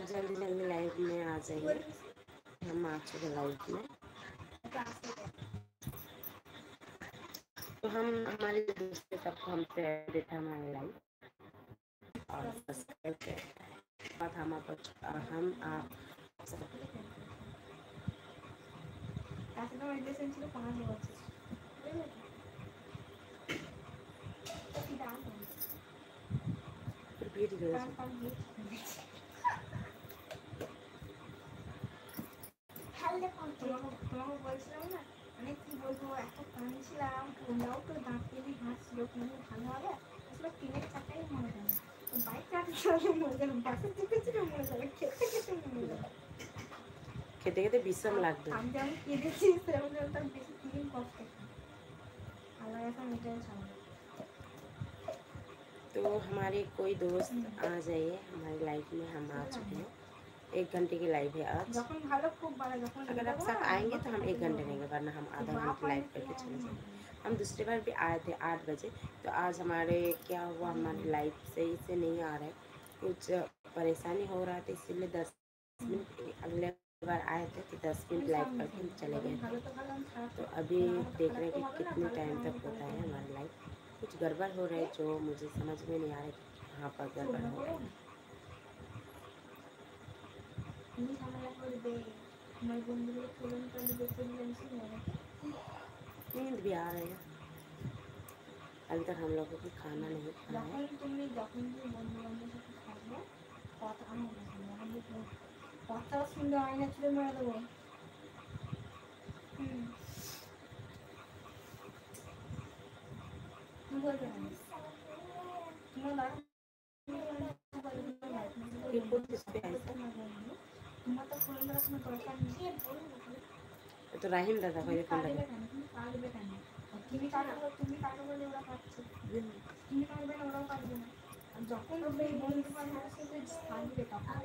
जल्दी जल्दी लाइव में आ जाइए। हम आ चुके लाइव में। तो हम हमारे दूसरे सबको हम फेवरेट है हमारे लाइव और सब्सक्राइब करता है बात हम आप सब তোমাকে বলছিলাম না মানে কি বলবো এত কাঁদছিলাম তোমরাও তো দাঁত কেটে হাসছিল কিন্তু ভালো হবে আসলে ট্রেনের চাকাই মনে যাবে বাইক চালাতে মনে যাবে বাসে চেপেছিল মনে যাবে খেতে খেতে মনে যাবে খেতে খেতে বিশ্রাম লাগবে। আমি যেমন কেঁদেছি সেরকম তার বেশি ফিলিং কষ্ট আল্লাহ এখন এটাই চালাবে। तो हमारे कोई दोस्त आ जाइए हमारी लाइफ में। हम आ चुके हैं। 1 घंटे की लाइव है आज। अगर आप सब आएंगे तो हम 1 घंटे रहेंगे वरना हम आधा घंटे लाइव करके चले जाएंगे। हम दूसरी बार भी आए थे 8 बजे तो आज हमारे क्या हुआ हमारी लाइव सही से नहीं आ रहा है कुछ परेशानी हो रहा था इसीलिए 10 मिनट अगले बार आए थे तो 10 मिनट लाइव करके हम चले गए थे। तो अभी देख रहे हैं कि कितने टाइम तक होता है हमारी लाइव। कुछ गड़बड़ हो रहा है जो मुझे समझ में नहीं आ रहा है कहाँ पर गड़बड़ हो रहा है। नींद भी आ रही है। अभी तक हम लोगों की खाना नहीं खाया है। तो राहिम दादा को फोन लगा তুমি কাটো বলে ওরা পাচ্ছে তুমি পারবে না ওরাও পারবে না যখন বন্ধু বান্ধব থাকবে তখন